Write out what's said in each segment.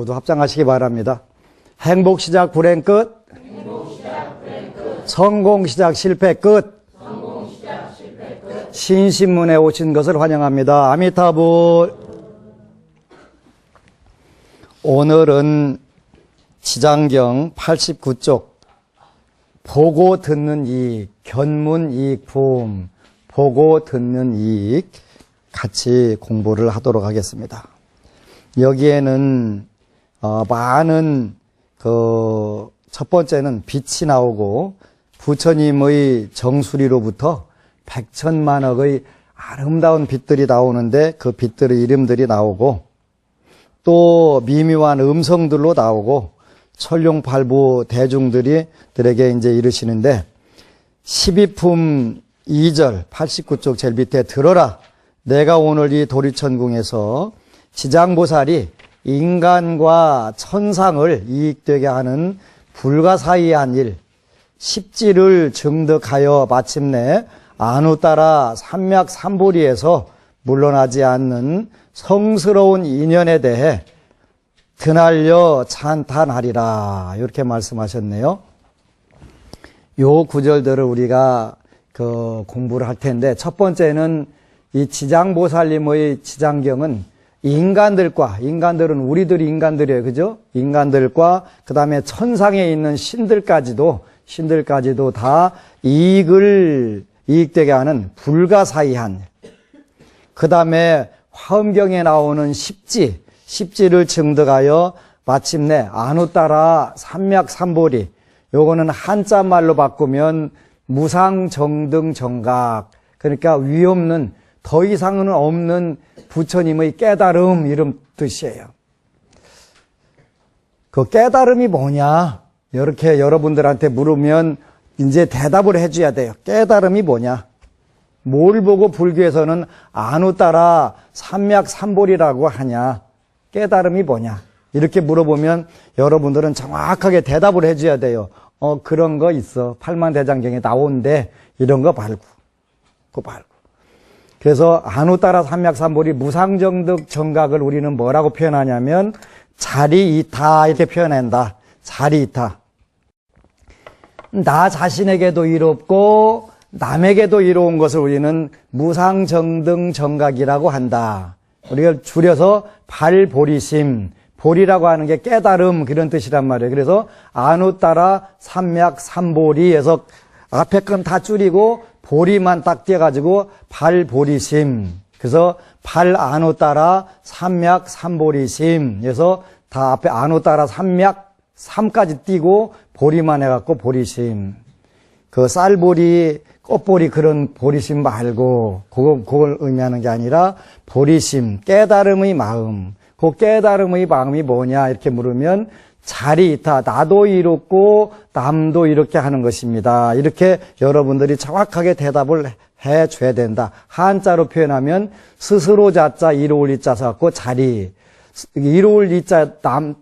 모두 합장하시기 바랍니다. 행복 시작 불행 끝. 성공 시작 실패 끝. 신신문에 오신 것을 환영합니다. 아미타불. 오늘은 지장경 89쪽 보고 듣는 이익, 견문 이익 부음, 보고 듣는 이익 같이 공부를 하도록 하겠습니다. 여기에는 많은 첫 번째는 빛이 나오고 부처님의 정수리로부터 백천만억의 아름다운 빛들이 나오는데 그 빛들의 이름들이 나오고 또 미묘한 음성들로 나오고 천룡팔부 대중들에게 이제 이르시는데 12품 2절 89쪽 제일 밑에 들어라. 내가 오늘 이 도리천궁에서 지장보살이 인간과 천상을 이익되게 하는 불가사의한 일, 십지를 증득하여 마침내 안우따라 삼맥삼보리에서 물러나지 않는 성스러운 인연에 대해 드날려 찬탄하리라. 이렇게 말씀하셨네요. 요 구절들을 우리가 공부를 할 텐데, 첫 번째는 이 지장보살님의 지장경은 인간들은 우리들이 인간들이에요. 그죠? 인간들과 그 다음에 천상에 있는 신들까지도 다 이익되게 하는 불가사의한, 그 다음에 화엄경에 나오는 십지를 증득하여 마침내 안우따라 삼맥삼보리, 요거는 한자말로 바꾸면 무상정등정각, 그러니까 위없는, 더 이상은 없는 부처님의 깨달음, 이런 뜻이에요. 그 깨달음이 뭐냐? 이렇게 여러분들한테 물으면 이제 대답을 해줘야 돼요. 깨달음이 뭐냐? 뭘 보고 불교에서는 안우따라 삼맥삼보리라고 하냐? 깨달음이 뭐냐? 이렇게 물어보면 여러분들은 정확하게 대답을 해줘야 돼요. 그런 거 있어. 팔만대장경에 나온대. 이런 거 말고. 그거 말고. 그래서 안우따라 삼맥삼보리 무상정득 정각을 우리는 뭐라고 표현하냐면 자리이타 이렇게 표현한다. 자리이타. 나 자신에게도 이롭고 남에게도 이로운 것을 우리는 무상정등 정각이라고 한다. 우리가 줄여서 발보리심, 보리라고 하는 게 깨달음, 그런 뜻이란 말이에요. 그래서 안우따라 삼맥삼보리에서 앞에 건 다 줄이고 보리만 딱 떼가지고 발보리심. 그래서 발안우따라 삼맥삼보리심. 그래서 다 앞에 안우따라 삼맥삼까지 띄고 보리만 해갖고 보리심. 그 쌀보리, 꽃보리 그런 보리심 말고 그걸 의미하는 게 아니라 보리심, 깨달음의 마음. 그 깨달음의 마음이 뭐냐 이렇게 물으면 자리이타, 나도 이롭고 남도 이렇게 하는 것입니다. 이렇게 여러분들이 정확하게 대답을 해줘야 된다. 한자로 표현하면 스스로 자자 이로울 이자 써갖고 자리, 이로울 이자 남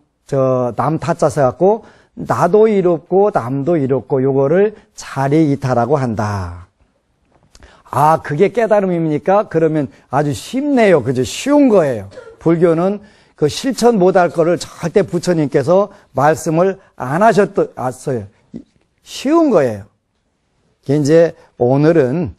타자 써갖고 나도 이롭고 남도 이롭고 요거를 자리이타라고 한다. 아, 그게 깨달음입니까? 그러면 아주 쉽네요. 그죠? 쉬운 거예요. 불교는 그 실천 못할 거를 절대 부처님께서 말씀을 안 하셨어요. 쉬운 거예요. 이제 오늘은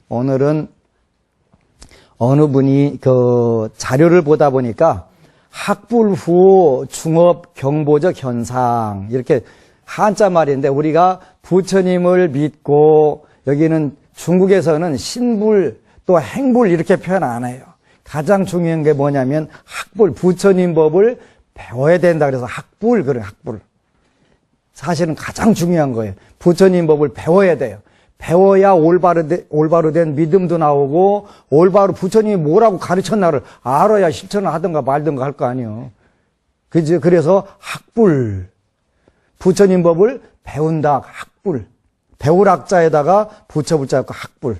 어느 분이 그 자료를 보다 보니까 학불후 중업 경보적 현상 이렇게 한자 말인데 우리가 부처님을 믿고 여기는 중국에서는 신불 또 행불 이렇게 표현 안 해요. 가장 중요한 게 뭐냐면 학불, 부처님 법을 배워야 된다. 그래서 학불, 그래, 학불. 사실은 가장 중요한 거예요. 부처님 법을 배워야 돼요. 배워야 올바로 된 믿음도 나오고, 올바로 부처님이 뭐라고 가르쳤나를 알아야 실천을 하든가 말든가 할 거 아니에요. 그죠? 그래서 학불. 부처님 법을 배운다. 학불. 배울 학자에다가 붙여붙자 학불.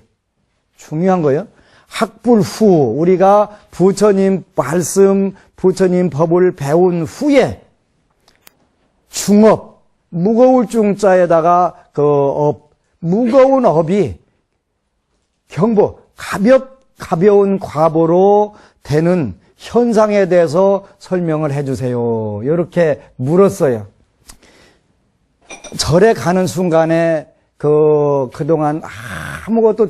중요한 거예요. 학불 후, 우리가 부처님 말씀, 부처님 법을 배운 후에 중업, 무거울 중자에다가 무거운 업이 경보, 가벼운 과보로 되는 현상에 대해서 설명을 해주세요. 이렇게 물었어요. 절에 가는 순간에 그동안 아무것도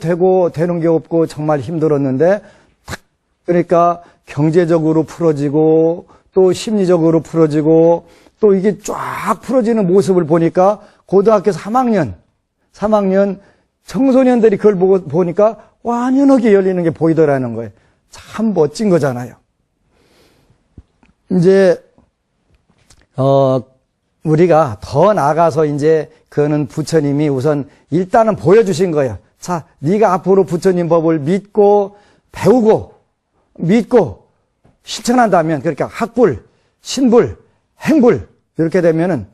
되는 게 없고 정말 힘들었는데, 그러니까 경제적으로 풀어지고, 또 심리적으로 풀어지고, 또 이게 쫙 풀어지는 모습을 보니까, 고등학교 3학년 청소년들이 그걸 보니까 완연하게 열리는 게 보이더라는 거예요. 참 멋진 거잖아요. 이제, 우리가 더 나아가서 이제 그는 부처님이 우선 일단은 보여주신 거예요. 자, 네가 앞으로 부처님 법을 믿고 배우고 믿고 실천한다면, 그러니까 학불, 신불, 행불 이렇게 되면은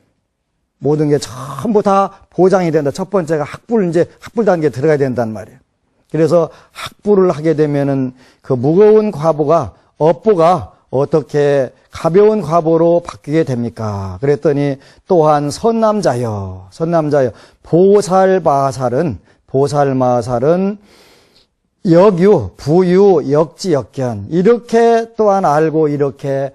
모든 게 전부 다 보장이 된다. 첫 번째가 학불 단계에 들어가야 된단 말이에요. 그래서 학불을 하게 되면은 그 무거운 과보가 업보가 어떻게 가벼운 과보로 바뀌게 됩니까? 그랬더니 또한 선남자여 보살마살은 역유, 부유, 역지, 역견 이렇게 또한 알고 이렇게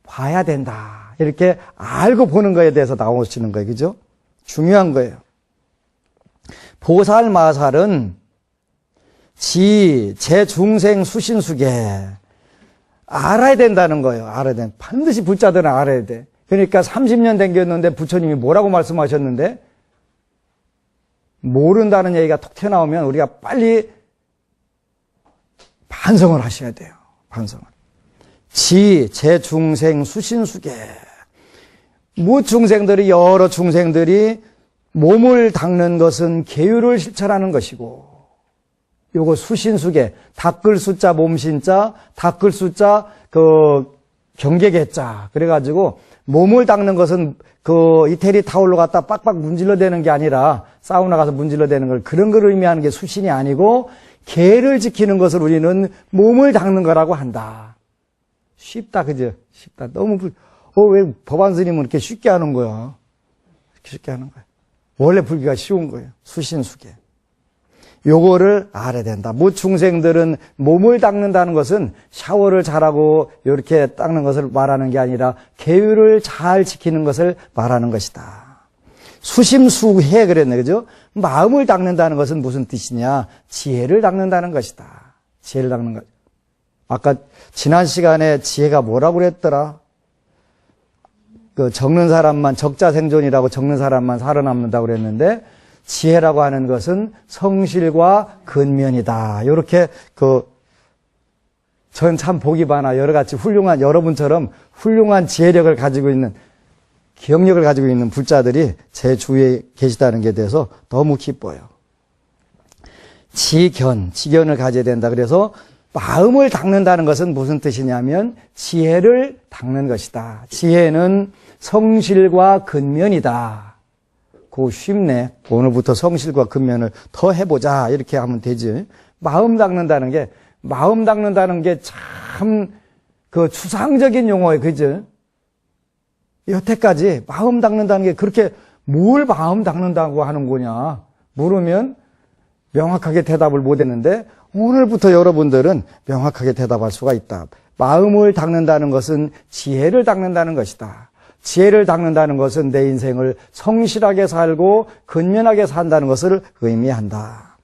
봐야 된다. 이렇게 알고 보는 거에 대해서 나오시는 거예요. 그죠? 중요한 거예요. 보살마살은 제 중생 수신수계 알아야 된다는 거예요. 반드시 불자들은 알아야 돼. 그러니까 30년 댕겼는데 부처님이 뭐라고 말씀하셨는데, 모른다는 얘기가 톡 튀어나오면 우리가 빨리 반성을 하셔야 돼요. 반성을. 제 중생 수신수계. 여러 중생들이 몸을 닦는 것은 계율을 실천하는 것이고, 요거 수신수계, 닦을 숫자 몸신자, 닦을 숫자 경계계자. 그래가지고 몸을 닦는 것은 이태리 타올로 갖다 빡빡 문질러 대는 게 아니라, 사우나 가서 문질러 대는 걸, 그런 걸 의미하는 게 수신이 아니고 계를 지키는 것을 우리는 몸을 닦는 거라고 한다. 쉽다, 그죠? 쉽다. 너무 왜 법안 스님은 이렇게 쉽게 하는 거야? 이렇게 쉽게 하는 거야. 원래 불교가 쉬운 거예요. 수신수계. 요거를 알아야 된다. 중생들은 몸을 닦는다는 것은 샤워를 잘하고 이렇게 닦는 것을 말하는 게 아니라 계율을 잘 지키는 것을 말하는 것이다. 수심수해 그랬네. 그죠? 마음을 닦는다는 것은 무슨 뜻이냐? 지혜를 닦는다는 것이다. 지혜를 닦는 것. 아까 지난 시간에 지혜가 뭐라고 그랬더라? 적는 사람만, 적자생존이라고 적는 사람만 살아남는다고 그랬는데, 지혜라고 하는 것은 성실과 근면이다. 요렇게 전 참 복이 많아. 여러같이 여러분처럼 훌륭한 지혜력을 가지고 있는, 기억력을 가지고 있는 불자들이 제 주위에 계시다는 게 대해서 너무 기뻐요. 지견을 가져야 된다. 그래서 마음을 닦는다는 것은 무슨 뜻이냐면 지혜를 닦는 것이다. 지혜는 성실과 근면이다. 그거 쉽네. 오늘부터 성실과 근면을 더 해보자. 이렇게 하면 되지. 마음 닦는다는 게 참 추상적인 용어예요. 그죠? 여태까지 마음 닦는다는 게 그렇게 뭘 마음 닦는다고 하는 거냐 물으면 명확하게 대답을 못 했는데, 오늘부터 여러분들은 명확하게 대답할 수가 있다. 마음을 닦는다는 것은 지혜를 닦는다는 것이다. 지혜를 닦는다는 것은 내 인생을 성실하게 살고 근면하게 산다는 것을 의미한다.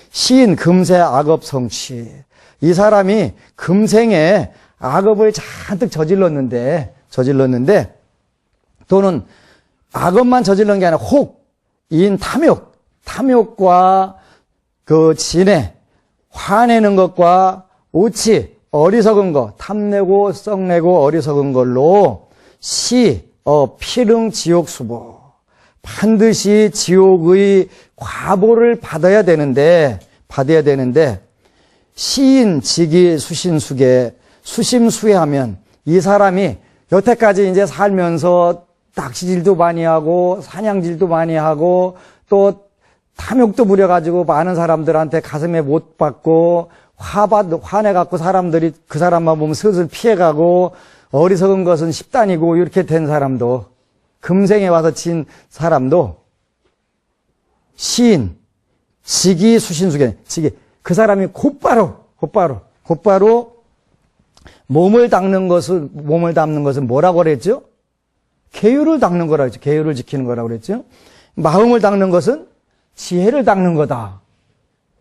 시인 금세 악업 성취. 이 사람이 금생에 악업을 잔뜩 저질렀는데 또는 악업만 저질른 게 아니라 탐욕과 진해, 화내는 것과 우치, 어리석은 것, 탐내고 썩내고 어리석은 걸로 필흥 지옥수보. 반드시 지옥의 과보를 받아야 되는데, 시인 직이 수신수계, 수심수해하면 이 사람이 여태까지 이제 살면서 낚시질도 많이 하고, 사냥질도 많이 하고, 또 탐욕도 부려가지고 많은 사람들한테 가슴에 못 받고, 화내갖고 사람들이 그 사람만 보면 슬슬 피해가고, 어리석은 것은 10단이고, 이렇게 된 사람도, 금생에 와서 진 사람도, 시인, 직이 수신수계, 그 사람이 곧바로 몸을 닦는 것은 뭐라고 그랬죠? 계율을 닦는 거라고 했죠. 계율을 지키는 거라고 그랬죠. 마음을 닦는 것은 지혜를 닦는 거다.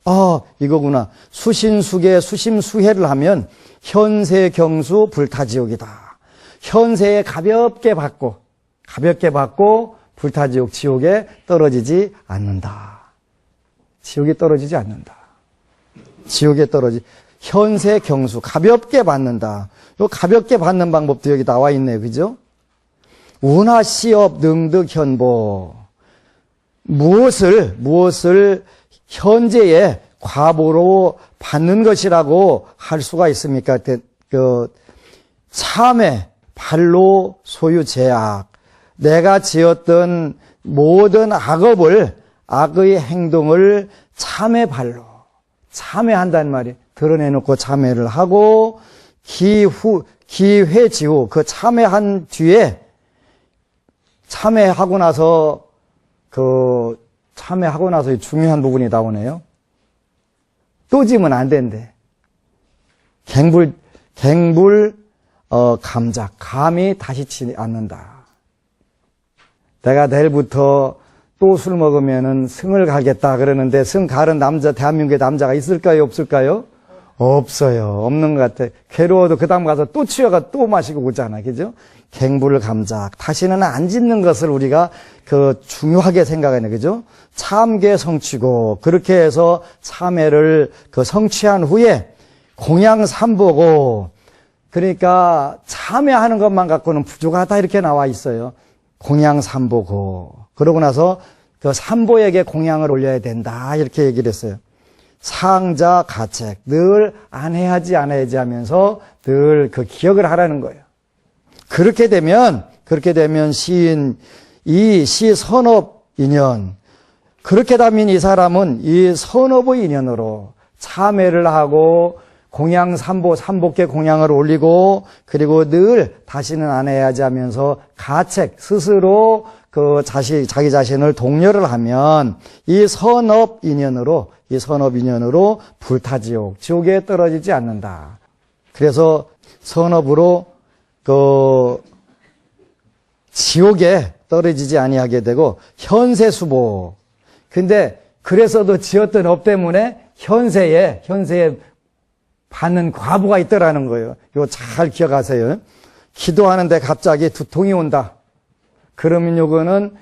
아, 이거구나. 수신수계 수심수해를 하면 현세경수 불타지옥이다. 현세에 가볍게 받고 불타지옥, 지옥에 떨어지지 않는다. 지옥에 떨어지지 않는다. 현세경수, 가볍게 받는다. 요 가볍게 받는 방법도 여기 나와 있네요. 그죠? 운하시업 능득현보. 무엇을 현재의 과보로 받는 것이라고 할 수가 있습니까? 참회, 발로 소유 제약. 내가 지었던 모든 악의 행동을 참회 발로, 참회한다는 말이 드러내놓고 참회를 하고, 기회지후, 그 참회한 뒤에, 참회하고 나서 중요한 부분이 나오네요. 또 지면 안 된대. 감작. 감이 다시 치지 않는다. 내가 내일부터 또 술 먹으면은 승을 가겠다 그러는데 승 가는 남자, 대한민국의 남자가 있을까요? 없을까요? 없어요. 없는 것 같아. 괴로워도 그 다음 가서 또 취해가 또 마시고 오잖아. 그죠? 감작. 다시는 안 짓는 것을 우리가 중요하게 생각하네. 그죠? 참계 성취고, 그렇게 해서 참회를 성취한 후에 공양삼보고, 그러니까 참회하는 것만 갖고는 부족하다 이렇게 나와 있어요. 공양삼보고. 그러고 나서 삼보에게 공양을 올려야 된다 이렇게 얘기를 했어요. 상자 가책, 늘 안 해야지 하면서 늘 기억을 하라는 거예요. 그렇게 되면 시인 이 시 선업 인연, 그렇게 되면 이 사람은 이 선업의 인연으로 참회를 하고 삼복계 공양을 올리고, 그리고 늘 다시는 안 해야지 하면서 가책, 스스로 자기 자신을 독려를 하면 이 선업 인연으로 불타지옥, 지옥에 떨어지지 않는다. 그래서 선업으로 지옥에 떨어지지 아니하게 되고, 현세수보. 근데 그래서도 지었던 업 때문에 현세에 받는 과보가 있더라는 거예요. 이거 잘 기억하세요. 기도하는데 갑자기 두통이 온다. 그러면 요거는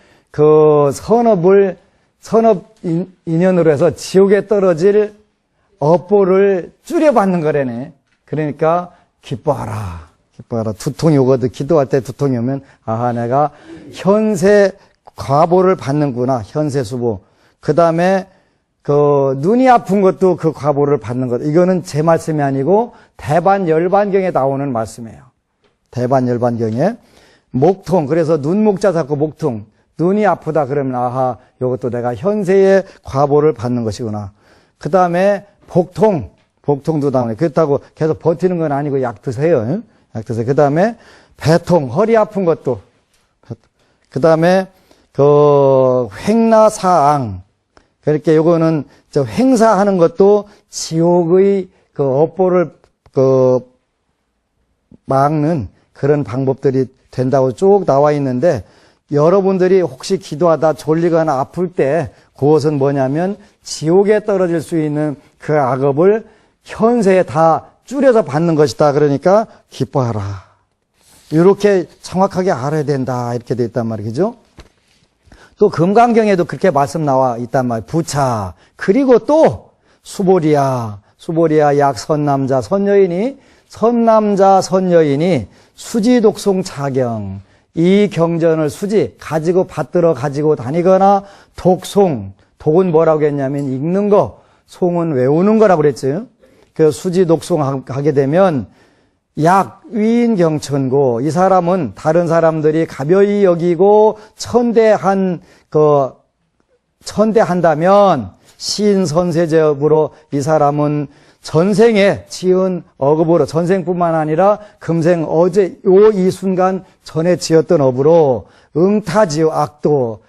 선업 인연으로 해서 지옥에 떨어질 업보를 줄여받는 거라네. 그러니까 기뻐하라. 두통이 오거든. 기도할 때 두통이 오면, 아하, 내가 현세 과보를 받는구나. 현세수보. 그 다음에 눈이 아픈 것도 그 과보를 받는 것. 이거는 제 말씀이 아니고 대반열반경에 나오는 말씀이에요. 대반열반경에. 목통. 그래서 눈목자 잡고 목통. 눈이 아프다 그러면, 아하, 이것도 내가 현세의 과보를 받는 것이구나. 그 다음에 복통도 나오네. 그렇다고 계속 버티는 건 아니고 약 드세요. 약 드세요. 그 다음에 배통, 허리 아픈 것도. 그 다음에 횡나사앙. 그렇게 요거는 행사하는 것도 지옥의 업보를 막는 그런 방법들이 된다고 쭉 나와 있는데, 여러분들이 혹시 기도하다 졸리거나 아플 때 그것은 뭐냐면 지옥에 떨어질 수 있는 그 악업을 현세에 다 줄여서 받는 것이다. 그러니까 기뻐하라. 이렇게 정확하게 알아야 된다. 이렇게 돼 있단 말이죠. 또 금강경에도 그렇게 말씀 나와 있단 말이에요. 부차. 그리고 또 수보리야 약 선남자 선여인이 수지독송 차경, 이 경전을 가지고 받들어 가지고 다니거나 독은 뭐라고 했냐면 읽는 거, 송은 외우는 거라고 그랬죠. 그 수지독송 하게 되면 위인경천고, 이 사람은 다른 사람들이 가벼이 여기고 천대한다면 신선세제업으로 이 사람은 전생에 지은 업으로, 전생뿐만 아니라 금생 이 순간 전에 지었던 업으로 응타지옥 악도,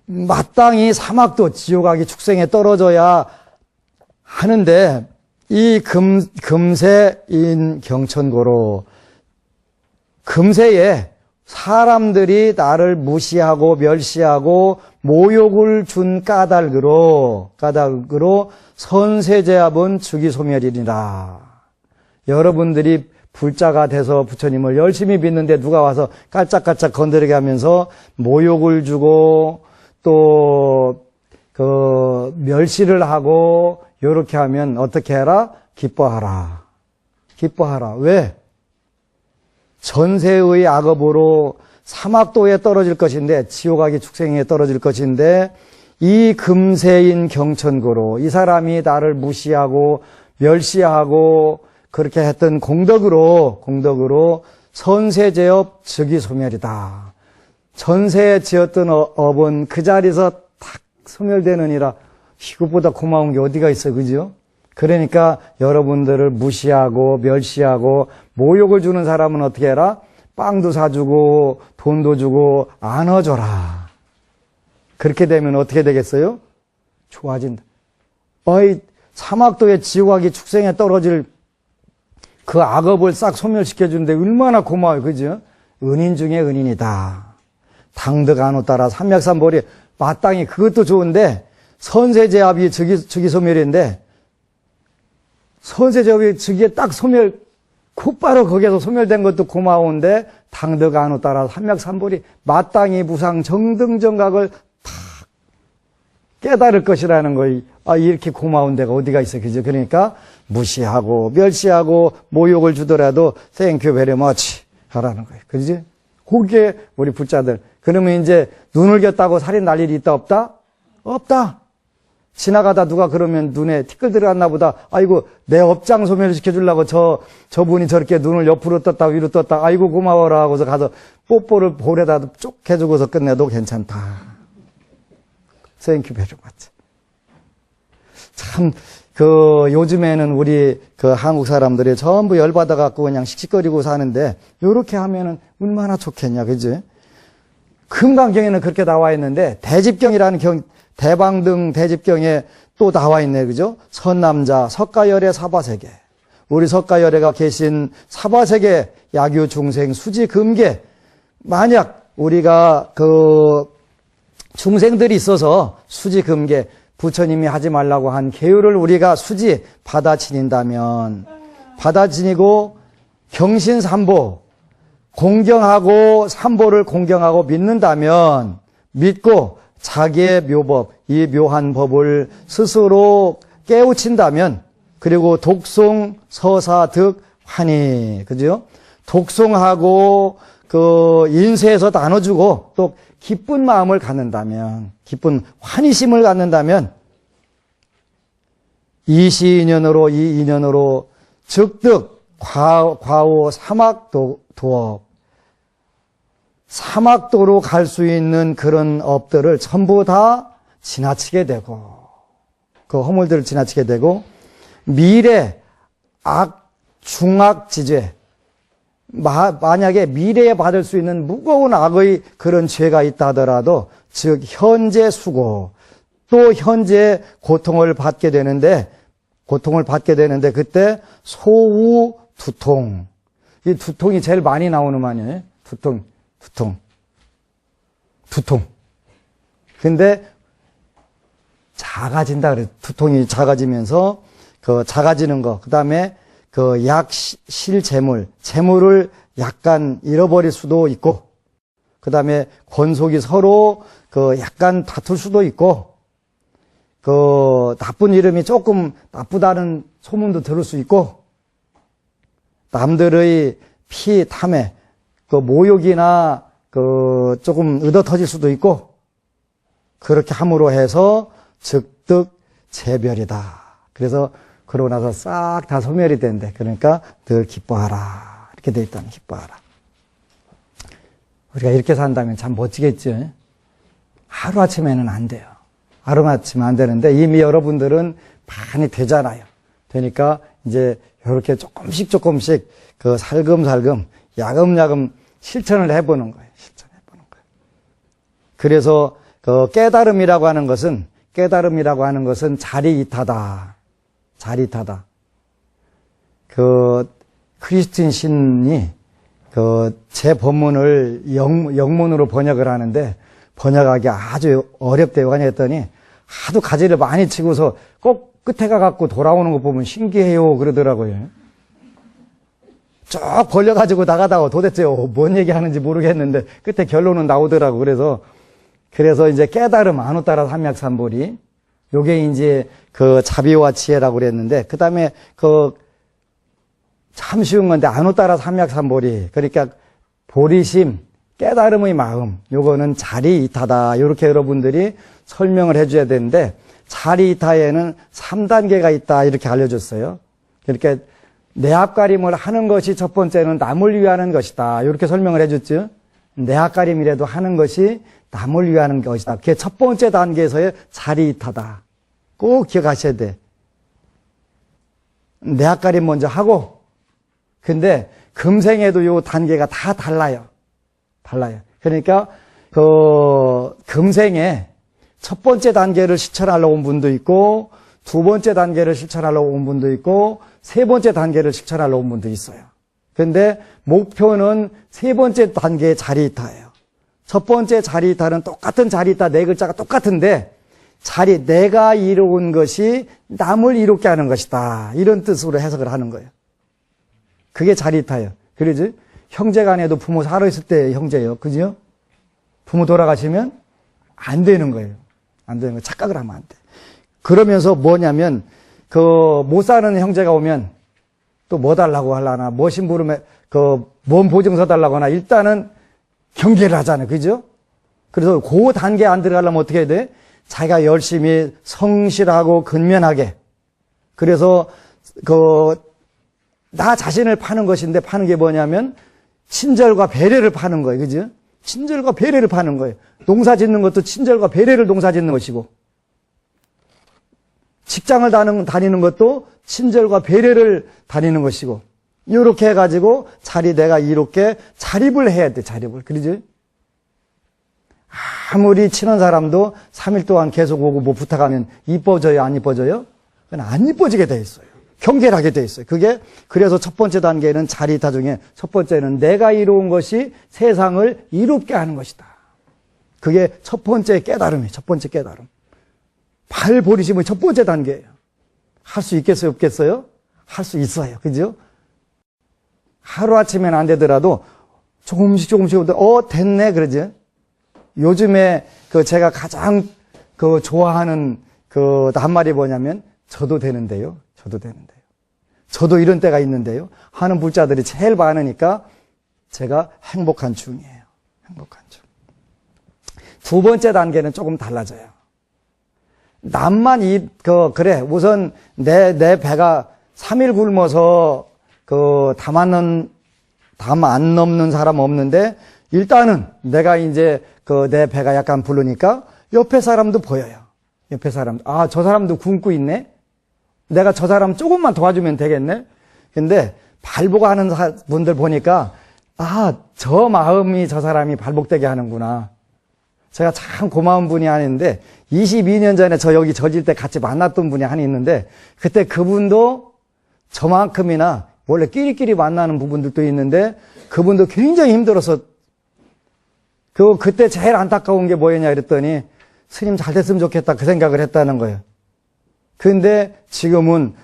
마땅히 사막도 지옥악이 축생에 떨어져야 하는데, 이 금세인 경천고로 금세에 사람들이 나를 무시하고 멸시하고 모욕을 준 까닭으로 선세제압은 주기소멸이니라. 여러분들이 불자가 돼서 부처님을 열심히 믿는데 누가 와서 깔짝깔짝 건드리게 하면서 모욕을 주고 또 멸시를 하고 요렇게 하면 어떻게 해라? 기뻐하라. 기뻐하라. 왜? 전세의 악업으로 사막도에 떨어질 것인데, 지옥아기 축생에 떨어질 것인데, 이 금세인 경천고로 이 사람이 나를 무시하고 멸시하고 그렇게 했던 공덕으로 선세제업 즉위소멸이다. 전세에 지었던 업은 그 자리에서 탁 소멸되느니라. 이것보다 고마운 게 어디가 있어, 그죠? 그러니까 여러분들을 무시하고 멸시하고 모욕을 주는 사람은 어떻게 해라? 빵도 사주고 돈도 주고 안아줘라. 그렇게 되면 어떻게 되겠어요? 좋아진다. 사막도에 지옥아기 축생에 떨어질 그 악업을 싹 소멸시켜주는데 얼마나 고마워요. 그죠? 은인 중에 은인이다. 당득 안오 따라 삼맥삼보리 마땅히 그것도 좋은데 선세제압이 즉위소멸인데 선세제압이 즉위에 딱 곧바로 거기에서 소멸된 것도 고마운데 당득 안오 따라 삼맥삼보리 마땅히 무상 정등정각을 다 깨달을 것이라는 거이. 이렇게 고마운 데가 어디가 있어. 그죠? 그러니까 무시하고 멸시하고 모욕을 주더라도 땡큐 베리 머치 하라는 거예요. 그지? 그게 우리 불자들. 그러면 이제 눈을 겼다고 살인 날 일이 있다 없다? 없다. 지나가다 누가 그러면 눈에 티끌 들어갔나 보다. 아이고 내 업장 소멸시켜 주려고 저분이 저렇게 눈을 옆으로 떴다 위로 떴다. 아이고 고마워라 하고서 가서 뽀뽀를 볼에다 쭉 해주고서 끝내도 괜찮다. 땡큐 베리 머치. 참, 요즘에는 우리 한국 사람들이 전부 열받아갖고 그냥 씩씩거리고 사는데, 요렇게 하면은 얼마나 좋겠냐, 그지? 금강경에는 그렇게 나와 있는데, 대집경이라는 대방등 대집경에 또 나와 있네, 그죠? 선남자, 석가열의 사바세계. 우리 석가열애가 계신 사바세계 야규 중생 수지 금계. 만약 우리가 중생들이 있어서 수지 금계, 부처님이 하지 말라고 한 계율을 우리가 수지 받아지닌다면, 받아지니고 경신삼보, 공경하고 삼보를 공경하고 믿는다면, 믿고 자기의 묘법, 이 묘한 법을 스스로 깨우친다면, 그리고 독송, 서사, 득, 환희, 그죠? 독송하고 인쇄해서 나눠주고 또 기쁜 마음을 갖는다면, 기쁜 환희심을 갖는다면 이 인연으로 즉득 과오 사막도업, 사막도로 갈 수 있는 그런 업들을 전부 다 지나치게 되고, 그 허물들을 지나치게 되고, 미래 악 중악 지죄, 만약에 미래에 받을 수 있는 무거운 악의 그런 죄가 있다 하더라도, 즉 현재 수고, 또 현재 고통을 받게 되는데 그때 소우 두통, 이 두통이 제일 많이 나오는 말이에요. 두통. 근데 작아진다 그래. 두통이 작아지면서 작아지는 거, 그다음에 재물을 약간 잃어버릴 수도 있고, 그 다음에 권속이 서로 약간 다툴 수도 있고, 나쁜 이름이 조금 나쁘다는 소문도 들을 수 있고, 남들의 피, 탐해, 모욕이나 조금 얻어터질 수도 있고, 그렇게 함으로 해서 즉득 재별이다. 그래서 그러고 나서 싹 다 소멸이 된대. 그러니까 늘 기뻐하라. 이렇게 돼 있다는 기뻐하라. 우리가 이렇게 산다면 참 멋지겠죠. 하루아침에는 안 돼요. 하루아침에 안 되는데 이미 여러분들은 많이 되잖아요. 되니까 이제 이렇게 조금씩 살금살금 야금야금 실천을 해보는 거예요. 그래서 깨달음이라고 하는 것은 자리이타다. 크리스틴 신이 제 본문을 영문으로 번역을 하는데 번역하기 아주 어렵대요. 했더니 하도 가지를 많이 치고서 꼭 끝에 가갖고 돌아오는 거 보면 신기해요. 그러더라고요. 쭉 벌려가지고 나가다가 도대체 뭔 얘기 하는지 모르겠는데 끝에 결론은 나오더라고. 그래서 이제 깨달음, 아누따라 삼약삼보리. 요게 이제 자비와 지혜라고 그랬는데, 그 다음에 참 쉬운 건데, 아누따라 삼약삼보리. 그러니까 보리심, 깨달음의 마음. 요거는 자리이타다. 요렇게 여러분들이 설명을 해줘야 되는데, 자리이타에는 3단계가 있다. 이렇게 알려줬어요. 그러니까 내 앞가림을 하는 것이 첫 번째는 남을 위하는 것이다. 이렇게 설명을 해줬죠. 내 앞가림이라도 하는 것이 남을 위하는 것이다. 그게 첫 번째 단계에서의 자리이타다. 꼭 기억하셔야 돼. 내 앞가림 먼저 하고, 근데 금생에도 요 단계가 다 달라요. 그러니까 금생에 첫 번째 단계를 실천하려고 온 분도 있고, 두 번째 단계를 실천하려고 온 분도 있고, 세 번째 단계를 실천하려고 온 분도 있어요. 근데 목표는 세 번째 단계의 자리이타예요. 첫 번째 자리이타는 똑같은 자리이타 네 글자가 똑같은데, 내가 이루은 것이 남을 이롭게 하는 것이다. 이런 뜻으로 해석을 하는 거예요. 그게 자리이타예요. 그러지? 형제 간에도 부모 살아있을 때 형제예요. 그죠? 부모 돌아가시면 안 되는 거예요. 안 되는 거. 착각을 하면 안 돼. 그러면서 뭐냐면, 못 사는 형제가 오면, 또 뭐 달라고 하려나, 뭐 심부름에, 뭔 보증서 달라고 하나, 일단은 경계를 하잖아요. 그죠? 그래서 그 단계 안 들어가려면 어떻게 해야 돼? 자기가 열심히 성실하고 근면하게. 그래서, 나 자신을 파는 것인데, 파는 게 뭐냐면, 친절과 배려를 파는 거예요. 그죠? 친절과 배려를 파는 거예요. 농사 짓는 것도 친절과 배려를 농사 짓는 것이고, 직장을 다니는 것도 친절과 배려를 다니는 것이고, 이렇게 해가지고 내가 이렇게 자립을 해야 돼, 자립을. 그러지? 아무리 친한 사람도 3일 동안 계속 오고 뭐 부탁하면 이뻐져요, 안 이뻐져요? 그건 안 이뻐지게 돼 있어요. 경계하게 돼 있어요. 그래서 첫 번째 단계는 자리이타 중에 첫 번째는 내가 이루은 것이 세상을 이롭게 하는 것이다. 그게 첫 번째 깨달음이에요, 첫 번째 깨달음. 발 버리심의 첫 번째 단계예요. 할 수 있겠어요, 없겠어요? 할 수 있어요. 그죠? 하루아침에는 안 되더라도 조금씩 됐네, 그러죠? 요즘에 제가 가장 좋아하는 낱말이 뭐냐면, 저도 되는데요. 저도 이런 때가 있는데요. 하는 불자들이 제일 많으니까 제가 행복한 중이에요. 행복한 중. 두 번째 단계는 조금 달라져요. 남만 그래. 우선 내 배가 3일 굶어서 담 안 넘는 사람 없는데, 일단은 내가 이제 내 배가 약간 부르니까 옆에 사람도 보여요. 옆에 사람. 저 사람도 굶고 있네? 내가 저 사람 조금만 도와주면 되겠네? 근데 발복 하는 분들 보니까, 저 마음이 저 사람이 발복되게 하는구나. 제가 참 고마운 분이 하는데 22년 전에 여기 젖을 때 같이 만났던 분이 하나 있는데, 그때 그분도 저만큼이나 원래 끼리끼리 만나는 부분들도 있는데, 그분도 굉장히 힘들어서 그때 제일 안타까운 게 뭐였냐 그랬더니, 스님 잘 됐으면 좋겠다 그 생각을 했다는 거예요. 근데 지금은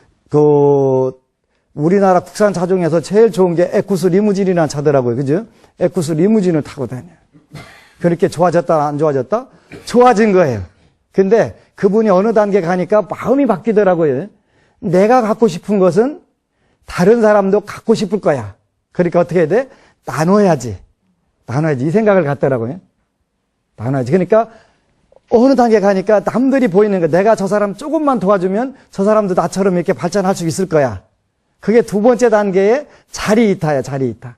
우리나라 국산 차 중에서 제일 좋은 게 에쿠스 리무진이라는 차더라고요. 그죠? 에쿠스 리무진을 타고 다녀요. 그렇게 좋아졌다, 안 좋아졌다? 좋아진 거예요. 근데 그분이 어느 단계 가니까 마음이 바뀌더라고요. 내가 갖고 싶은 것은 다른 사람도 갖고 싶을 거야. 그러니까 어떻게 해야 돼? 나눠야지. 이 생각을 갖더라고요. 나눠야지. 그러니까 어느 단계 가니까 남들이 보이는 거, 내가 저 사람 조금만 도와주면 저 사람도 나처럼 이렇게 발전할 수 있을 거야. 그게 두 번째 단계의 자리이타야, 자리이타.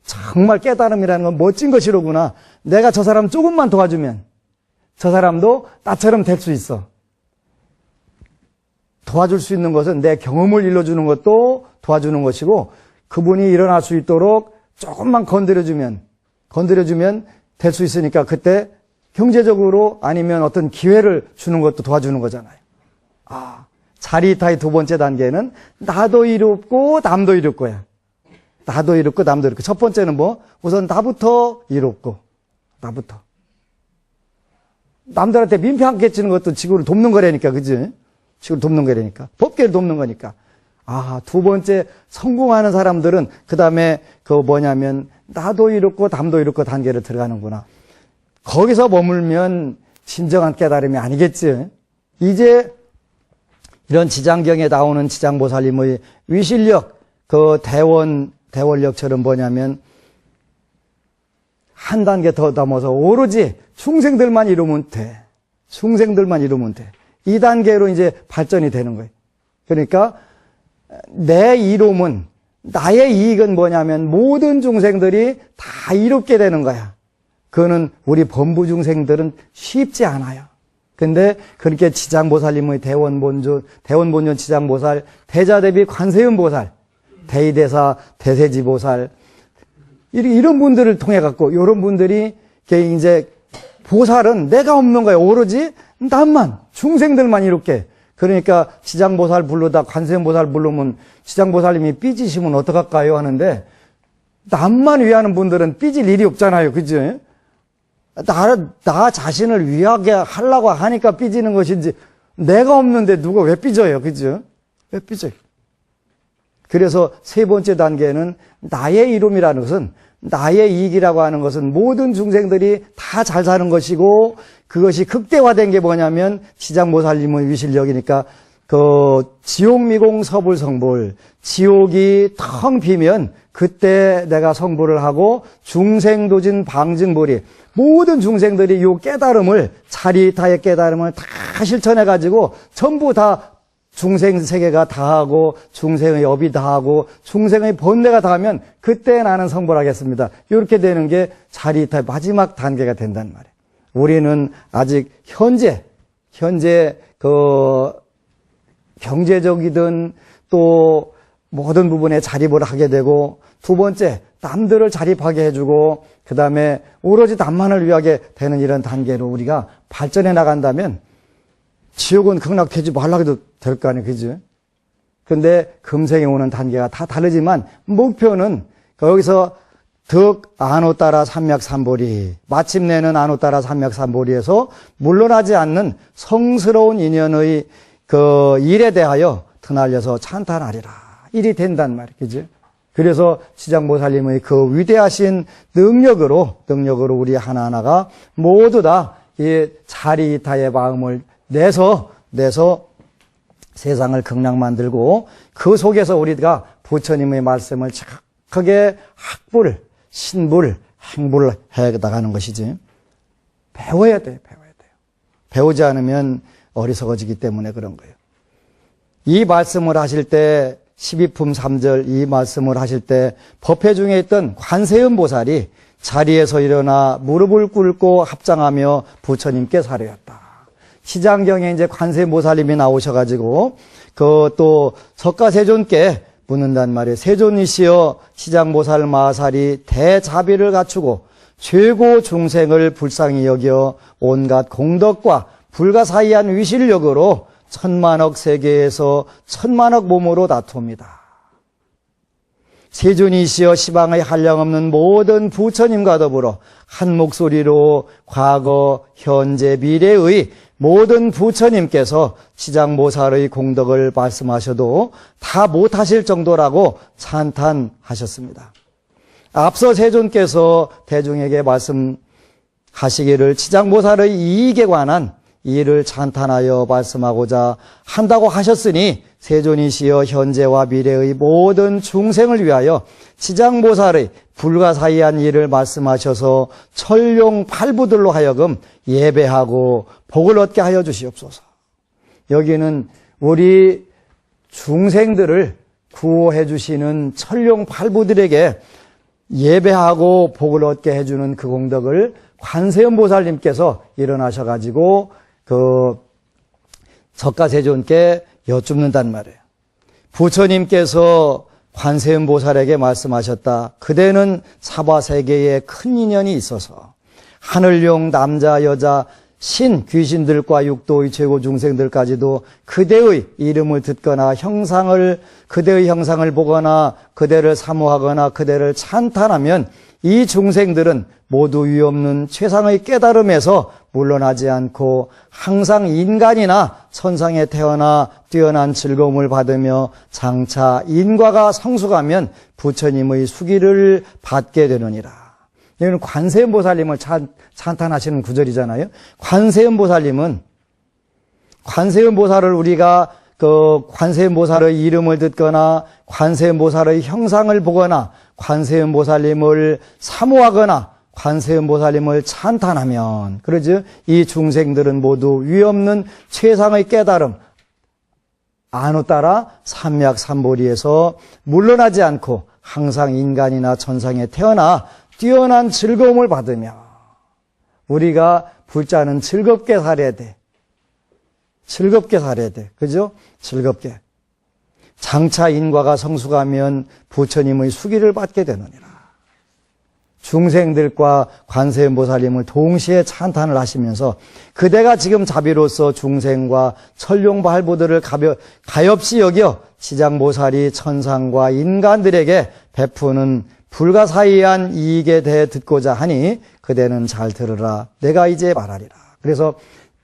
정말 깨달음이라는 건 멋진 것이로구나. 내가 저 사람 조금만 도와주면 저 사람도 나처럼 될 수 있어. 도와줄 수 있는 것은 내 경험을 일러주는 것도 도와주는 것이고, 그분이 일어날 수 있도록 조금만 건드려주면 될 수 있으니까, 그때 경제적으로 아니면 어떤 기회를 주는 것도 도와주는 거잖아요. 자리타의 두 번째 단계는 나도 이롭고 남도 이롭고야. 나도 이롭고 남도 이롭고. 첫 번째는 뭐? 우선 나부터 이롭고. 나부터. 남들한테 민폐 안 끼치는 것도 지구를 돕는 거라니까, 그지? 지구를 돕는 거라니까. 법계를 돕는 거니까. 두 번째 성공하는 사람들은 그 다음에 뭐냐면 나도 이롭고 남도 이롭고 단계를 들어가는구나. 거기서 머물면 진정한 깨달음이 아니겠지. 이제 이런 지장경에 나오는 지장보살님의 위실력, 대원력처럼 뭐냐면 한 단계 더 넘어서 오로지 중생들만 이루면 돼. 중생들만 이루면 돼. 이 단계로 이제 발전이 되는 거예요. 그러니까 내 이룸은, 나의 이익은 뭐냐면 모든 중생들이 다 이롭게 되는 거야. 그거는 우리 범부 중생들은 쉽지 않아요. 근데 그렇게 지장보살님의 대원본전 지장보살, 대자대비 관세음보살, 대의대사 대세지보살, 이런 분들을 통해 갖고, 이런 분들이 이제 보살은 내가 없는 거예요. 오로지 남만, 중생들만 이롭게. 그러니까 지장보살 부르다 관세음보살 부르면 지장보살님이 삐지시면 어떡할까요? 하는데 남만 위하는 분들은 삐질 일이 없잖아요. 그죠? 나 자신을 위하게 하려고 하니까 삐지는 것이지 내가 없는데 누가 왜 삐져요? 그죠? 왜 삐져요? 그래서 세 번째 단계는 나의 이룸이라는 것은, 나의 이익이라고 하는 것은 모든 중생들이 다 잘 사는 것이고, 그것이 극대화된 게 뭐냐면 지장보살님의 위실력이니까 지옥미공 서불성불, 지옥이 텅 비면 그때 내가 성불을 하고 중생도진 방증불이, 모든 중생들이 이 깨달음을, 자리타의 깨달음을 다 실천해가지고 전부 다 중생 세계가 다하고 중생의 업이 다하고 중생의 번뇌가 다하면 그때 나는 성불하겠습니다. 이렇게 되는 게 자리타의 마지막 단계가 된단 말이에요. 우리는 아직 현재 경제적이든 또 모든 부분에 자립을 하게 되고, 두 번째 남들을 자립하게 해주고, 그 다음에 오로지 남만을 위하게 되는 이런 단계로 우리가 발전해 나간다면 지옥은 극락되지 말라고 해도 될 거 아니에요. 그죠? 근데 금생에 오는 단계가 다 다르지만 목표는 거기서 안오 따라 삼맥삼보리, 마침내는 안오 따라 삼맥삼보리에서 물러나지 않는 성스러운 인연의 일에 대하여 드날려서 찬탄하리라. 일이 된단 말이에요. 그죠? 그래서 지장보살님의 위대하신 능력으로 우리 하나하나가 모두 다 이 자리타의 마음을 내서 세상을 극락 만들고, 그 속에서 우리가 부처님의 말씀을 착하게 학불, 신불, 행불 해 나가는 것이지. 배워야 돼요. 배우지 않으면 어리석어지기 때문에 그런 거예요. 이 말씀을 하실 때, 12품 3절 이 말씀을 하실 때 법회 중에 있던 관세음 보살이 자리에서 일어나 무릎을 꿇고 합장하며 부처님께 사례였다. 시장경에 이제 관세음보살님이 나오셔가지고 또 석가세존께 묻는단 말이에요. 세존이시여 시장보살 마살이 대자비를 갖추고 최고 중생을 불쌍히 여겨 온갖 공덕과 불가사의한 위실력으로 천만억 세계에서 천만억 몸으로 다툽니다. 세존이시여 시방의 한량없는 모든 부처님과 더불어 한 목소리로 과거, 현재, 미래의 모든 부처님께서 시장보살의 공덕을 말씀하셔도 다 못하실 정도라고 찬탄하셨습니다. 앞서 세존께서 대중에게 말씀하시기를 시장보살의 이익에 관한 이를 찬탄하여 말씀하고자 한다고 하셨으니, 세존이시여 현재와 미래의 모든 중생을 위하여 지장보살의 불가사의한 일을 말씀하셔서 천룡팔부들로 하여금 예배하고 복을 얻게 하여 주시옵소서. 여기는 우리 중생들을 구호해 주시는 천룡팔부들에게 예배하고 복을 얻게 해주는 그 공덕을 관세음보살님께서 일어나셔가지고 석가세존께 여쭙는단 말이에요. 부처님께서 관세음보살에게 말씀하셨다. 그대는 사바세계에 큰 인연이 있어서 하늘용 남자 여자 귀신들과 육도의 최고 중생들까지도 그대의 이름을 듣거나 그대의 형상을 보거나 그대를 사모하거나 그대를 찬탄하면 이 중생들은 모두 위없는 최상의 깨달음에서 물러나지 않고 항상 인간이나 천상에 태어나 뛰어난 즐거움을 받으며 장차 인과가 성숙하면 부처님의 수기를 받게 되느니라. 이건 관세음보살님을 찬탄하시는 구절이잖아요. 관세음보살을 우리가 관세음보살의 이름을 듣거나 관세음보살의 형상을 보거나 관세음보살님을 사모하거나 관세음보살님을 찬탄하면, 그러죠? 이 중생들은 모두 위없는 최상의 깨달음 안우 따라 삼맥삼보리에서 물러나지 않고 항상 인간이나 천상에 태어나 뛰어난 즐거움을 받으며, 우리가 불자는 즐겁게 살아야 돼. 즐겁게 살아야 돼. 그죠? 즐겁게. 장차 인과가 성숙하면 부처님의 수기를 받게 되느니라. 중생들과 관세음보살님을 동시에 찬탄을 하시면서 그대가 지금 자비로서 중생과 천룡발보들을 가엾이 여겨 지장보살이 천상과 인간들에게 베푸는 불가사의한 이익에 대해 듣고자 하니 그대는 잘 들으라. 내가 이제 말하리라. 그래서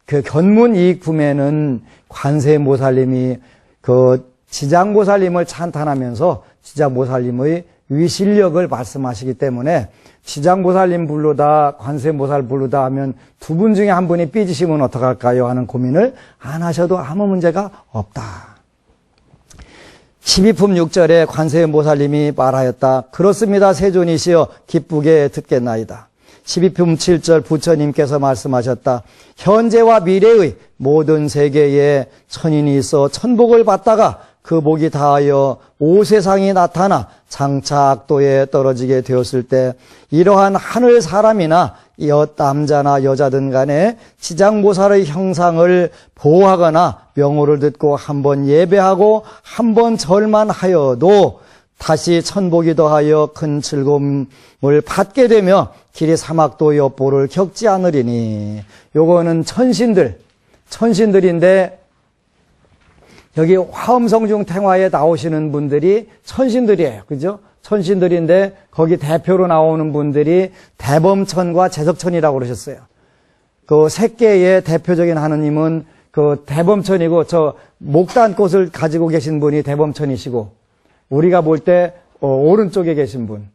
그 견문이익품에는 관세음보살님이 그 지장보살님을 찬탄하면서 지장보살님의 위실력을 말씀하시기 때문에 지장보살님 부르다 관세음보살 부르다 하면 두 분 중에 한 분이 삐지시면 어떡할까요 하는 고민을 안 하셔도 아무 문제가 없다. 12품 6절에 관세음보살님이 말하였다. 그렇습니다. 세존이시여 기쁘게 듣겠나이다. 12품 7절 부처님께서 말씀하셨다. 현재와 미래의 모든 세계에 천인이 있어 천복을 받다가 그 복이 다하여 오세상이 나타나 장차 악도에 떨어지게 되었을 때 이러한 하늘 사람이나 남자나 여자든 간에 지장보살의 형상을 보호하거나 명호를 듣고 한번 예배하고 한번 절만 하여도 다시 천복이 더하여 큰 즐거움을 받게 되며 길이 사막도 여보를 겪지 않으리니. 요거는 천신들인데 여기 화엄성중 탱화에 나오시는 분들이 천신들이에요. 그죠? 천신들인데 거기 대표로 나오는 분들이 대범천과 제석천이라고 그러셨어요. 그 셋계의 대표적인 하느님은 그 대범천이고 저 목단꽃을 가지고 계신 분이 대범천이시고 우리가 볼 때 오른쪽에 계신 분,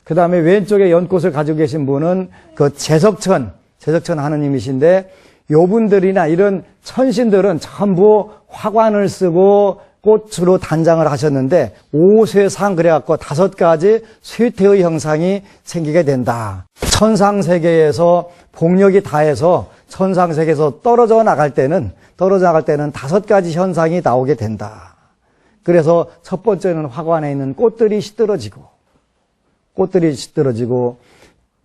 그 다음에 왼쪽에 연꽃을 가지고 계신 분은 그 제석천 하느님이신데 요 분들이나 이런 천신들은 전부 화관을 쓰고 꽃으로 단장을 하셨는데 오쇄상 그래갖고 5가지 쇠퇴의 형상이 생기게 된다. 천상세계에서 복력이 다해서 천상세계에서 떨어져 나갈 때는 5가지 현상이 나오게 된다. 그래서 첫 번째는 화관에 있는 꽃들이 시들어지고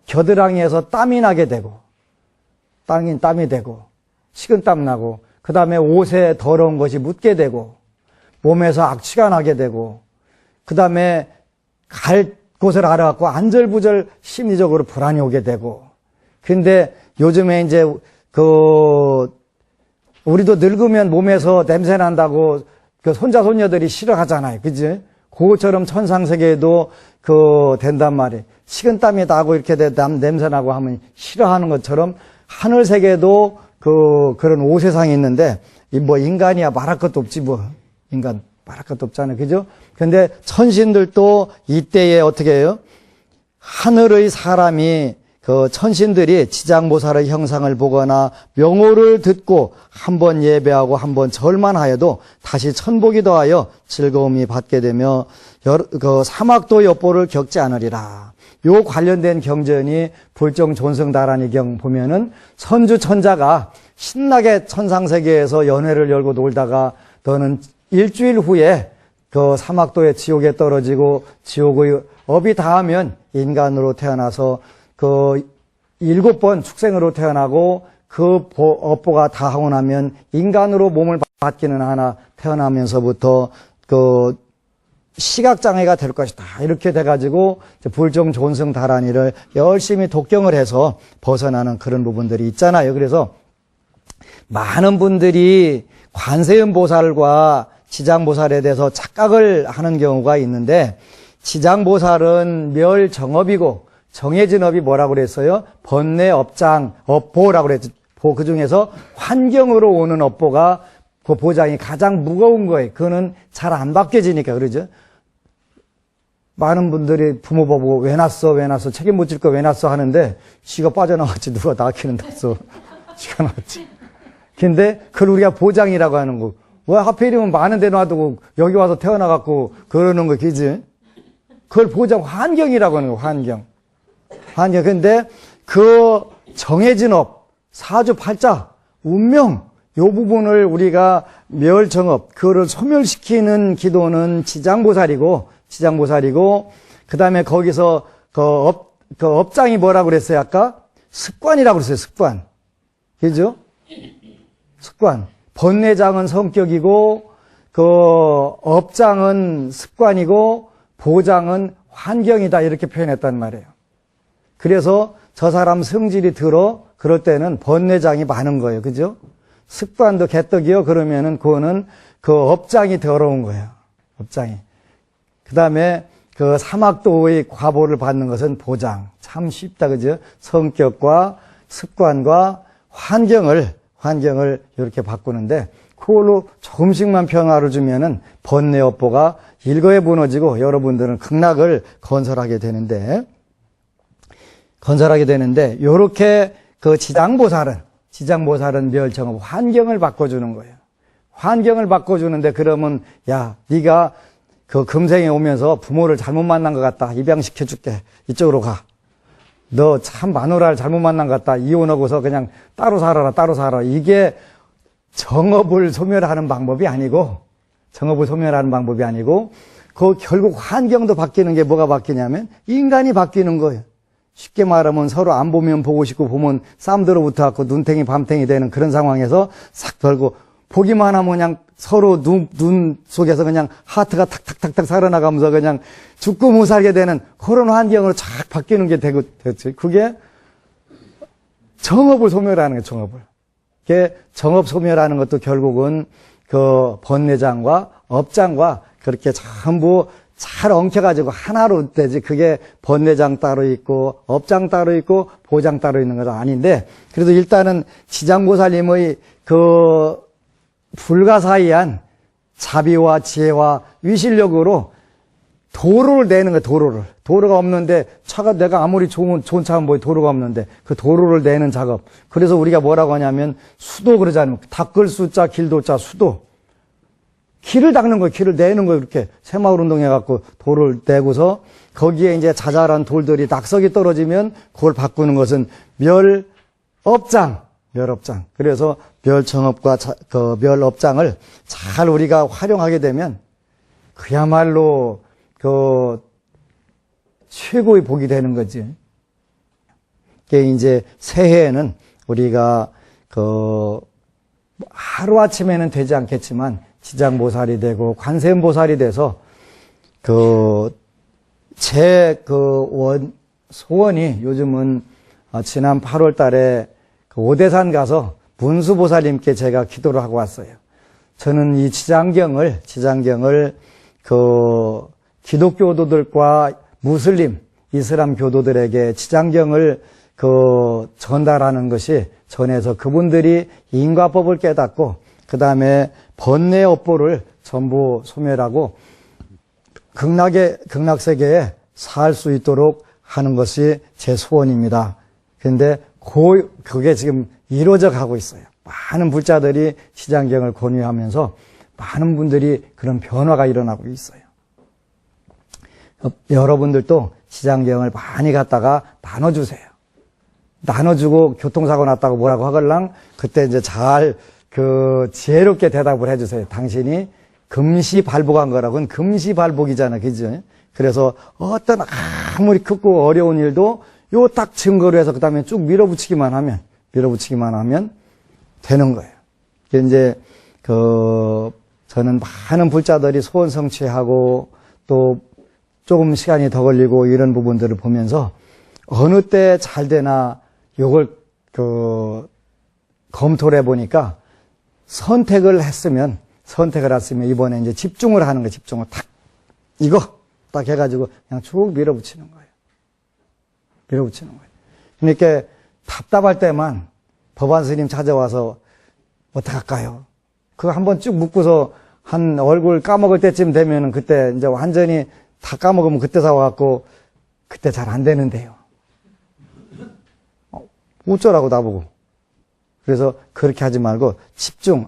겨드랑이에서 땀이 나게 되고 땀이 되고 식은땀 나고 그 다음에 옷에 더러운 것이 묻게 되고 몸에서 악취가 나게 되고 그 다음에 갈 곳을 알아갖고 안절부절 심리적으로 불안이 오게 되고. 근데 요즘에 이제 우리도 늙으면 몸에서 냄새 난다고 그 손자 손녀들이 싫어하잖아요. 그지? 그것처럼 천상세계에도 된단 말이에요. 식은땀이 나고 이렇게 냄새 나고 하면 싫어하는 것처럼 하늘세계에도 그런 오세상이 있는데, 인간이야 말할 것도 없지, 인간 말할 것도 없잖아요. 그죠? 근데 천신들도 이때에 어떻게 해요? 하늘의 사람이, 천신들이 지장보살의 형상을 보거나 명호를 듣고 한번 예배하고 한번 절만 하여도 다시 천복이 더하여 즐거움이 받게 되며, 사막도 여보를 겪지 않으리라. 요 관련된 경전이 불정존성다라니 경 보면은 선주천자가 신나게 천상세계에서 연회를 열고 놀다가 너는 일주일 후에 사막도의 지옥에 떨어지고 지옥의 업이 다하면 인간으로 태어나서 7번 축생으로 태어나고 업보가 다하고 나면 인간으로 몸을 받기는 하나 태어나면서부터 시각장애가 될 것이다. 이렇게 돼가지고 불정 존승 다란이를 열심히 독경을 해서 벗어나는 그런 부분들이 있잖아요. 그래서 많은 분들이 관세음보살과 지장보살에 대해서 착각을 하는 경우가 있는데, 지장보살은 멸정업이고 정해진 업이 뭐라고 그랬어요? 번뇌, 업장, 업보라고 그랬죠. 그 중에서 환경으로 오는 업보가 그 보장이 가장 무거운 거예요. 그거는 잘 안 바뀌어지니까 그러죠. 많은 분들이 부모 보고 왜 낳았어 책임 못 질 거 왜 낳았어 하는데, 지가 빠져나왔지 누가 낳기는 낳았어. 지가 낳았지. 근데 그걸 우리가 보장이라고 하는 거. 왜 하필이면 많은 데 놔두고 여기 와서 태어나갖고 그러는 거, 그지? 그걸 보장, 환경이라고 하는 거, 환경. 근데 그 정해진 업, 사주팔자, 운명, 요 부분을 우리가 멸정업, 그거를 소멸시키는 기도는 지장보살이고, 그 다음에 거기서 그 업장이 뭐라고 그랬어요, 아까? 습관이라고 그랬어요, 습관. 그죠? 습관. 번뇌장은 성격이고, 그 업장은 습관이고, 보장은 환경이다. 이렇게 표현했단 말이에요. 그래서 저 사람 성질이 들어, 그럴 때는 번뇌장이 많은 거예요. 그죠? 습관도 개떡이요. 그러면은 그거는 그 업장이 더러운 거예요. 업장이. 그 다음에 그 사막도의 과보를 받는 것은 보장. 참 쉽다. 그죠? 성격과 습관과 환경을 이렇게 바꾸는데, 그걸로 조금씩만 평화를 주면은 번뇌 업보가 일거에 무너지고 여러분들은 극락을 건설하게 되는데, 요렇게 그 지장보살은 멸정업, 환경을 바꿔주는 거예요. 환경을 바꿔주는데, 그러면, 야, 네가 그 금생에 오면서 부모를 잘못 만난 것 같다. 입양시켜줄게. 이쪽으로 가. 너 참 마누라를 잘못 만난 것 같다. 이혼하고서 그냥 따로 살아라. 이게 정업을 소멸하는 방법이 아니고, 그 결국 환경도 바뀌는 게 뭐가 바뀌냐면, 인간이 바뀌는 거예요. 쉽게 말하면 서로 안 보면 보고 싶고, 보면 쌈 들어붙어갖고 눈탱이 밤탱이 되는 그런 상황에서 싹 돌고, 보기만 하면 그냥 서로 눈 속에서 그냥 하트가 탁탁탁탁 살아나가면서 그냥 죽고 못 살게 되는 그런 환경으로 쫙 바뀌는 게 됐지. 그게 정업을 소멸하는 거예요, 정업을. 그게 정업 소멸하는 것도 결국은 그 번뇌장과 업장과 그렇게 전부 잘 엉켜가지고 하나로 되지. 그게 번뇌장 따로 있고, 업장 따로 있고, 보장 따로 있는 건 아닌데, 그래도 일단은 지장보살님의 그 불가사의한 자비와 지혜와 위실력으로 도로를 내는 거예요, 도로가 없는데, 차가 내가 아무리 좋은 차가 뭐 도로가 없는데, 그 도로를 내는 작업. 그래서 우리가 뭐라고 하냐면, 수도 그러잖아요. 닦을 수자, 길도자, 수도. 길을 닦는 거예요, 길을 내는 거예요, 이렇게. 새마을 운동해갖고 도를 내고서, 거기에 이제 자잘한 돌들이 낙석이 떨어지면, 그걸 바꾸는 것은 멸업장. 그래서 멸정업과 그 멸업장을 잘 우리가 활용하게 되면, 그야말로 그 최고의 복이 되는 거지. 이게 이제 새해에는 우리가 그 하루아침에는 되지 않겠지만 지장보살이 되고 관세음보살이 돼서 제 소원이 요즘은 지난 8월 달에 그 오대산 가서 문수보살님께 제가 기도를 하고 왔어요. 저는 이 지장경을 그 기독교도들과 무슬림, 이슬람 교도들에게 지장경을 그 전달하는 것이, 전해서 그분들이 인과법을 깨닫고 그 다음에 번뇌 업보를 전부 소멸하고 극락세계에 살 수 있도록 하는 것이 제 소원입니다. 그런데 그게 지금 이루어져 가고 있어요. 많은 불자들이 지장경을 권유하면서 많은 분들이 그런 변화가 일어나고 있어요. 여러분들도 지장경을 많이 갖다가 나눠주세요. 나눠주고 교통사고 났다고 뭐라고 하걸랑 그때 이제 잘 지혜롭게 대답을 해주세요. 당신이 금시발복한 거라고는 금시발복이잖아. 그죠? 그래서 어떤 아무리 크고 어려운 일도 요 딱 증거로 해서 그 다음에 쭉 밀어붙이기만 하면 되는 거예요. 이제 저는 많은 불자들이 소원 성취하고 또 조금 시간이 더 걸리고 이런 부분들을 보면서 어느 때 잘 되나 요걸 검토를 해보니까 선택을 했으면 이번에 이제 집중을 하는 거예요. 집중을 이거 딱 해가지고 그냥 쭉 밀어붙이는 거예요. 밀어붙이는 거예요. 그러니까 답답할 때만 법안 스님 찾아와서 어떡할까요? 그거 한번 쭉 묶고서 한 얼굴 까먹을 때쯤 되면은 그때 이제 완전히 다 까먹으면 그때 사와갖고 그때 잘 안 되는데요. 어쩌라고 나보고. 그래서 그렇게 하지 말고 집중,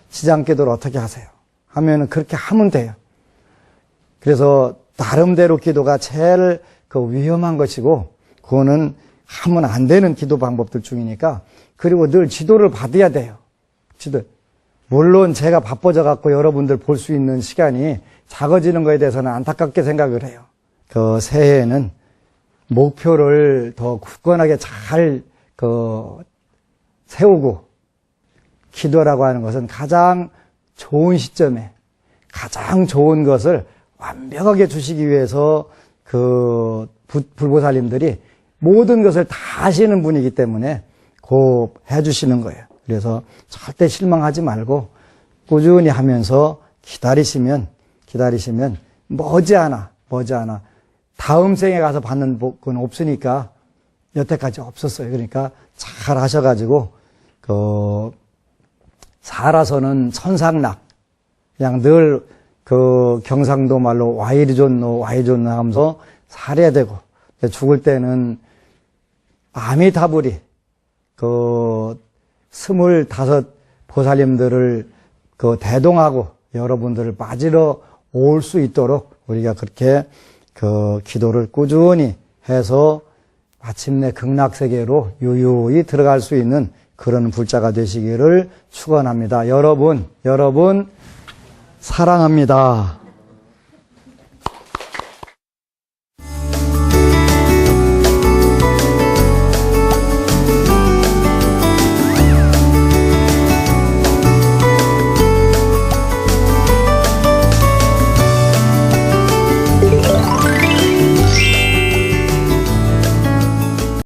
지장기도를 어떻게 하세요? 하면은 그렇게 하면 돼요. 그래서 나름대로 기도가 제일 위험한 것이고 그거는 하면 안 되는 기도 방법들 중이니까 그리고 늘 지도를 받아야 돼요. 물론 제가 바빠져 갖고 여러분들 볼 수 있는 시간이 작아지는 거에 대해서는 안타깝게 생각을 해요. 새해에는 목표를 더 굳건하게 잘 세우고 기도라고 하는 것은 가장 좋은 시점에 가장 좋은 것을 완벽하게 주시기 위해서 불보살님들이 모든 것을 다 하시는 분이기 때문에 꼭 해주시는 거예요. 그래서 절대 실망하지 말고 꾸준히 하면서 기다리시면 머지않아 다음 생에 가서 받는 복은 없으니까 여태까지 없었어요. 그러니까 잘 하셔가지고 살아서는 선상락 그냥 늘 경상도 말로 와이리존노 하면서 살아야 되고 죽을 때는 아미타불이 25 보살님들을 대동하고 여러분들을 맞으러 올 수 있도록 우리가 그렇게 기도를 꾸준히 해서 마침내 극락세계로 유유히 들어갈 수 있는 그런 불자가 되시기를 축원합니다. 여러분 사랑합니다.